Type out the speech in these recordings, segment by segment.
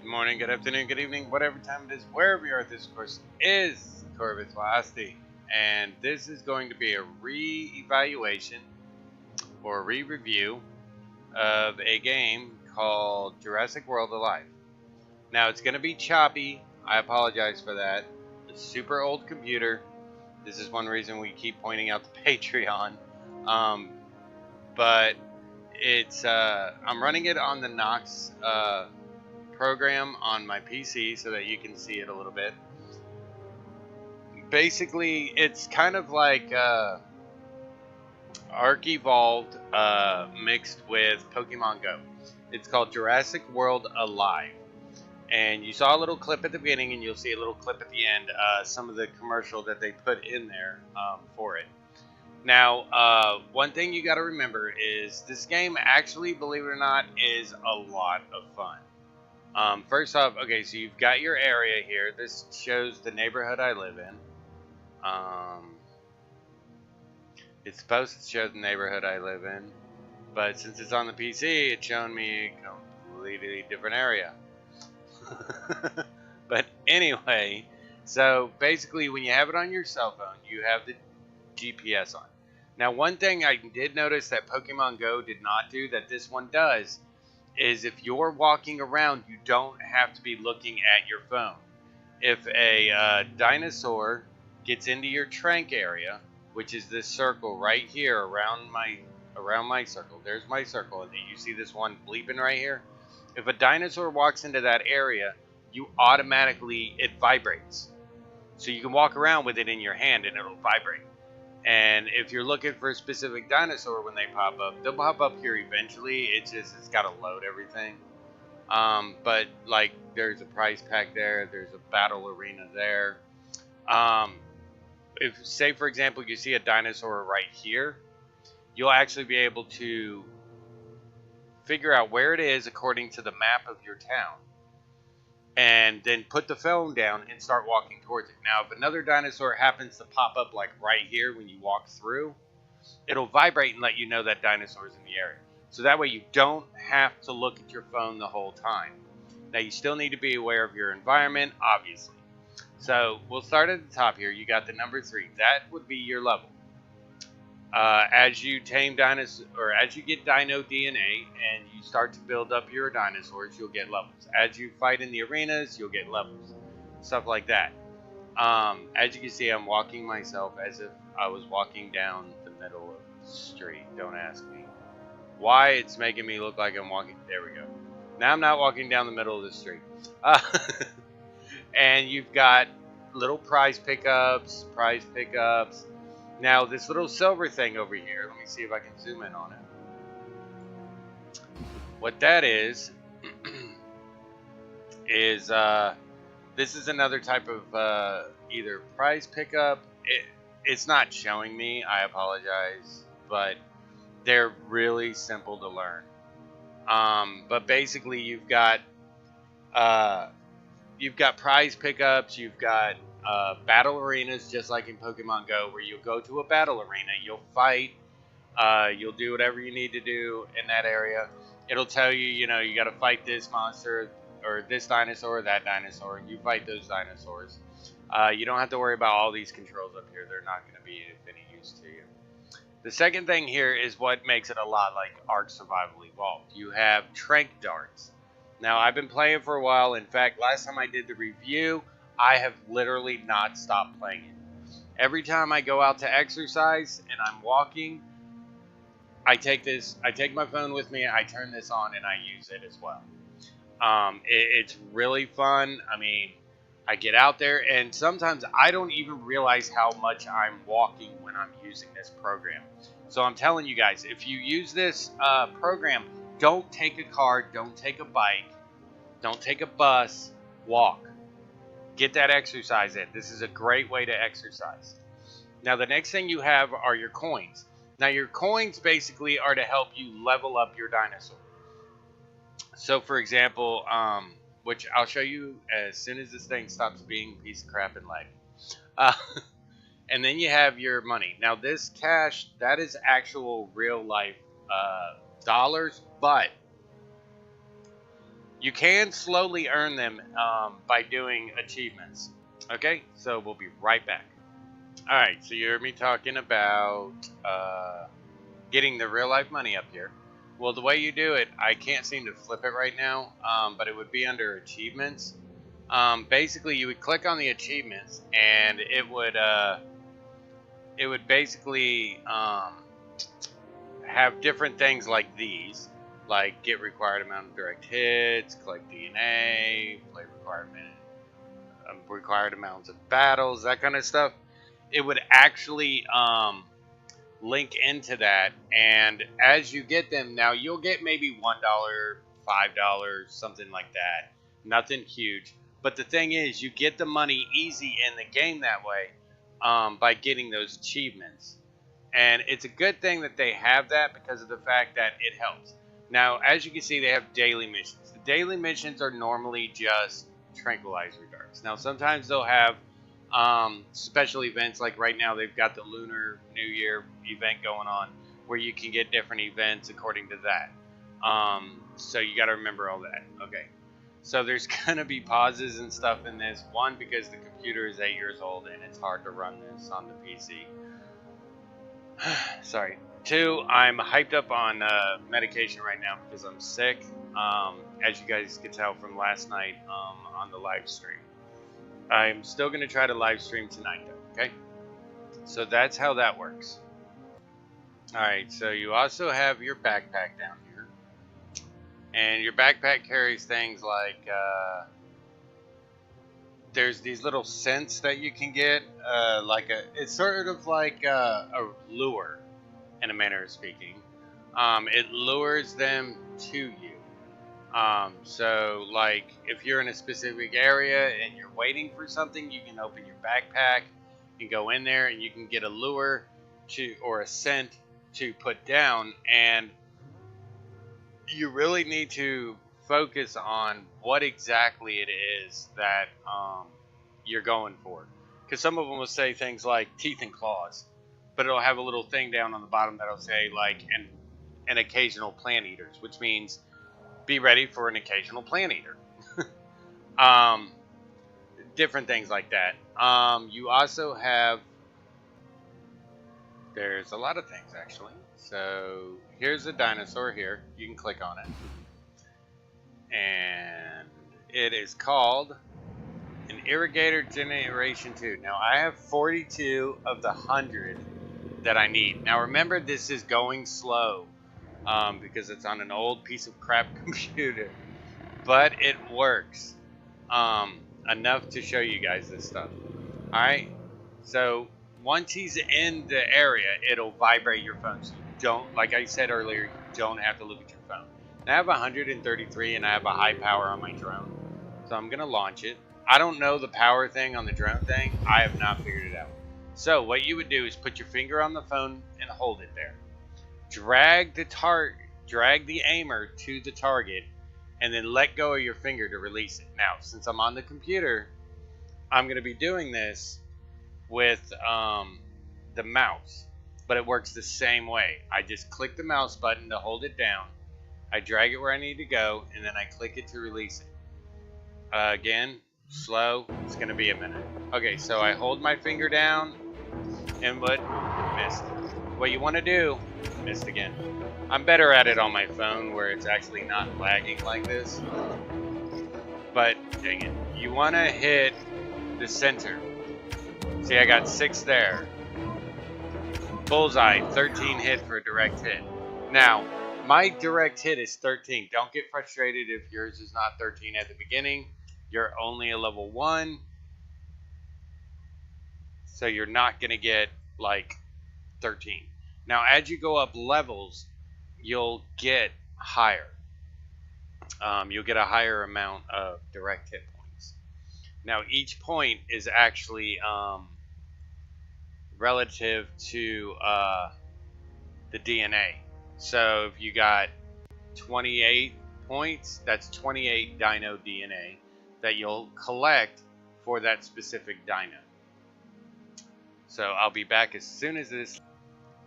morning, good afternoon, good evening, whatever time it is, wherever you are. This, of course, is Corvus Wayasti, and this is going to be a re-evaluation or re-review of a game called Jurassic World Alive. Now, it's going to be choppy. I apologize for that. It's a super old computer. This is one reason we keep pointing out the Patreon. But it's I'm running it on the Nox program on my PC so that you can see it a little bit. Basically, it's kind of like Ark Evolved mixed with Pokemon Go. It's called Jurassic World Alive. And you saw a little clip at the beginning, and you'll see a little clip at the end, some of the commercial that they put in there for it. Now, one thing you got to remember is this game actually, believe it or not, is a lot of fun. First off, okay, so you've got your area here. This shows the neighborhood I live in. It's supposed to show the neighborhood I live in, but since it's on the PC, it's showing me a completely different area. But anyway, so basically when you have it on your cell phone, you have the GPS on. Now, one thing I did notice that Pokemon Go did not do that this one does is if you're walking around, you don't have to be looking at your phone. If a dinosaur gets into your trank area, which is this circle right here around my circle, there's my circle, and you see this one bleeping right here. If a dinosaur walks into that area, it vibrates. So you can walk around with it in your hand and it'll vibrate. And if you're looking for a specific dinosaur when they pop up, they'll pop up here eventually. It's got to load everything. But like there's a prize pack there. There's a battle arena there. If say for example you see a dinosaur right here, you'll actually be able to figure out where it is according to the map of your town. And then put the phone down and start walking towards it. Now, if another dinosaur happens to pop up like right here when you walk through, it'll vibrate and let you know that dinosaur is in the area. So that way you don't have to look at your phone the whole time. Now, you still need to be aware of your environment, obviously. So we'll start at the top here. You got the number 3. That would be your level. As you tame dinosaurs, or as you get dino DNA and you start to build up your dinosaurs, you'll get levels. As you fight in the arenas, you'll get levels. Stuff like that. As you can see, I'm walking myself as if I was walking down the middle of the street. Don't ask me why it's making me look like I'm walking. There we go. Now I'm not walking down the middle of the street. And you've got little prize pickups. Now, this little silver thing over here, let me see if I can zoom in on it. What that is this is another type of either prize pickup. It's not showing me, I apologize, but they're really simple to learn. But basically, you've got prize pickups, you've got battle arenas, just like in Pokemon Go, where you'll go to a battle arena, you'll fight, you'll do whatever you need to do in that area. It'll tell you, you got to fight this monster, or this dinosaur, or that dinosaur, and you fight those dinosaurs. You don't have to worry about all these controls up here. They're not going to be of any use to you. The second thing here is what makes it a lot like Ark Survival Evolved. You have trank darts. Now, I've been playing for a while. In fact, last time I did the review, I have literally not stopped playing it. Every time I go out to exercise and I'm walking, I take my phone with me, I turn this on, and I use it as well. It's really fun. I mean, I get out there, and sometimes I don't even realize how much I'm walking when I'm using this program. So I'm telling you guys, if you use this program, don't take a car, don't take a bike, don't take a bus, walk. Get that exercise in. This is a great way to exercise. Now, the next thing you have are your coins. Now, your coins basically are to help you level up your dinosaur. So, for example, which I'll show you as soon as this thing stops being a piece of crap and lag. And then you have your money. Now, this cash, that is actual real life dollars, but You can slowly earn them by doing achievements. Okay, so we'll be right back. All right, so you heard me talking about getting the real life money up here. Well, the way you do it, I can't seem to flip it right now, but it would be under achievements. Basically, you would click on the achievements, and it would basically have different things like these, like get required amount of direct hits, collect DNA, play required amounts of battles, that kind of stuff. It would actually link into that, and as you get them, now you'll get maybe $1, $5, something like that. Nothing huge. But the thing is, you get the money easy in the game that way by getting those achievements. And it's a good thing that they have that because of the fact that it helps. Now, as you can see, they have daily missions. The daily missions are normally just tranquilizer darts. Now, sometimes they'll have special events, like right now they've got the Lunar New Year event going on where you can get different events according to that. So you got to remember all that. Okay. So there's going to be pauses and stuff in this. One, because the computer is 8 years old and it's hard to run this on the PC. Sorry. Two, I'm hyped up on medication right now because I'm sick, as you guys could tell from last night on the live stream. I'm still going to try to live stream tonight, though, okay? So that's how that works. Alright, so you also have your backpack down here. And your backpack carries things like, there's these little scents that you can get, it's sort of like a lure, in a manner of speaking. It lures them to you. So like if you're in a specific area and you're waiting for something, you can open your backpack and go in there and you can get a lure or a scent to put down, and you really need to focus on what exactly it is that you're going for. Because some of them will say things like teeth and claws, but it'll have a little thing down on the bottom that'll say like an occasional plant eaters, which means be ready for an occasional plant eater. Different things like that. You also have, there's a lot of things actually. So here's a dinosaur here. You can click on it. And it is called an Irrigator Generation 2. Now I have 42 of the 100 that I need. Now remember, this is going slow because it's on an old piece of crap computer, but it works enough to show you guys this stuff. Alright, so once he's in the area, it'll vibrate your phone. So you don't, like I said earlier, you don't have to look at your phone. Now I have 133 and I have a high power on my drone, so I'm gonna launch it. I don't know the power thing on the drone thing. I have not figured it out. So what you would do is put your finger on the phone and hold it there. Drag the aimer to the target, and then let go of your finger to release it. Now, since I'm on the computer, I'm going to be doing this with the mouse, but it works the same way. I just click the mouse button to hold it down. I drag it where I need to go, and then I click it to release it. Again, slow. It's going to be a minute. Okay, so I hold my finger down, input, missed. What you want to do, missed again. I'm better at it on my phone where it's actually not lagging like this. But dang it, you want to hit the center. See, I got 6 there. Bullseye, 13 hit for a direct hit. Now, my direct hit is 13. Don't get frustrated if yours is not 13 at the beginning. You're only a level 1. So you're not going to get like 13. Now, as you go up levels, you'll get higher. You'll get a higher amount of direct hit points. Now, each point is actually relative to the DNA. So if you got 28 points, that's 28 dino DNA that you'll collect for that specific dino. So I'll be back as soon as this.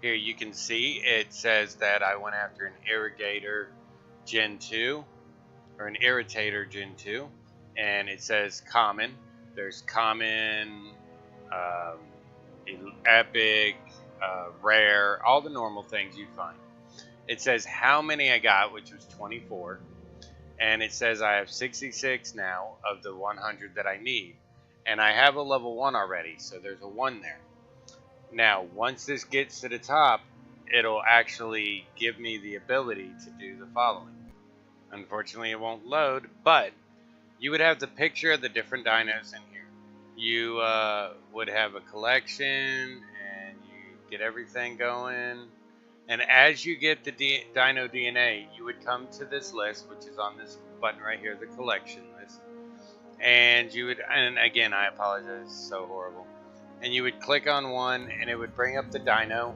Here you can see it says that I went after an Irrigator Gen 2. or an Irritator Gen 2, and it says common. There's common, epic, rare, all the normal things you'd find. It says how many I got, which was 24, and it says I have 66 now of the 100 that I need, and I have a level 1 already, so there's a 1 there. Now, once this gets to the top, it'll actually give me the ability to do the following. Unfortunately, it won't load, but you would have the picture of the different dinos in here. You would have a collection, and you get everything going. And as you get the Dino DNA, you would come to this list, which is on this button right here, the collection list. And you would, and again, I apologize, it's so horrible. And you would click on one, and it would bring up the dino.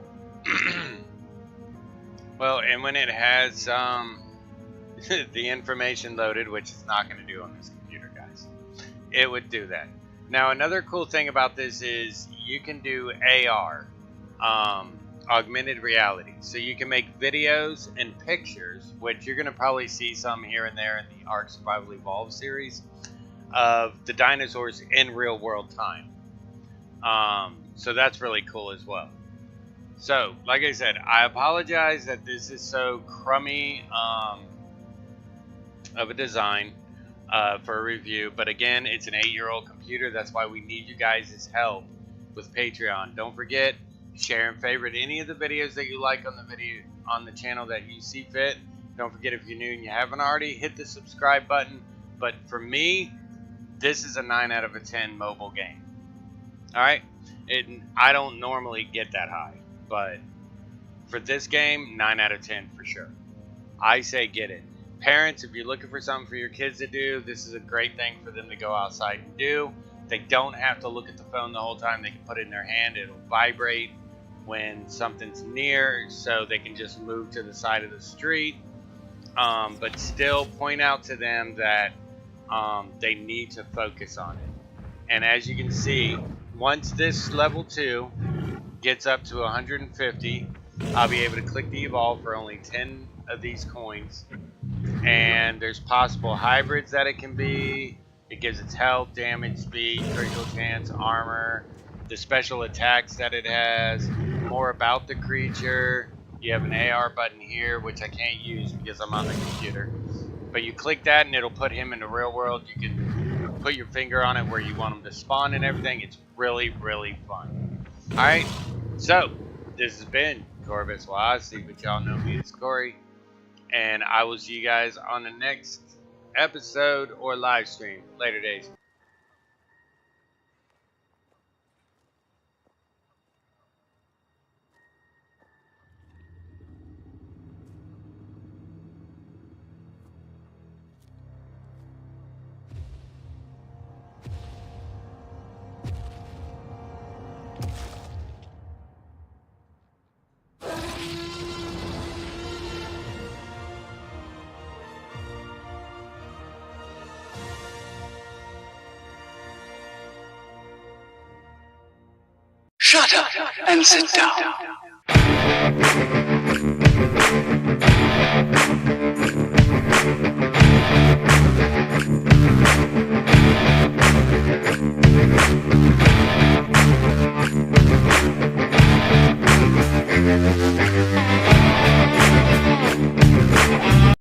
Well, and when it has the information loaded, which it's not going to do on this computer, guys, it would do that. Now, another cool thing about this is you can do AR. Augmented reality, so you can make videos and pictures, which you're going to probably see some here and there in the Ark Survival Evolved series, of the dinosaurs in real world time. So that's really cool as well. So, like I said, I apologize that this is so crummy of a design for a review, but again, it's an 8-year-old computer. That's why we need you guys' help with Patreon. Don't forget, share and favorite any of the videos that you like on the channel that you see fit. Don't forget, if you're new and you haven't already, hit the subscribe button. But for me, this is a 9 out of a 10 mobile game. Alright? I don't normally get that high, but for this game, 9 out of 10 for sure. I say get it. Parents, if you're looking for something for your kids to do, this is a great thing for them to go outside and do. They don't have to look at the phone the whole time. They can put it in their hand. It'll vibrate when something's near, so they can just move to the side of the street. But still point out to them that they need to focus on it. And as you can see, once this level 2 gets up to 150, I'll be able to click the evolve for only 10 of these coins. And there's possible hybrids that it can be. It gives its health, damage, speed, critical chance, armor, the special attacks that it has, more about the creature. You have an AR button here, which I can't use because I'm on the computer. But you click that and it'll put him in the real world. You can put your finger on it where you want him to spawn and everything. It's really, really fun. Alright, so this has been Corvus Wayasti, but y'all know me as Corey. And I will see you guys on the next episode or live stream. Later days. Shut up and sit down.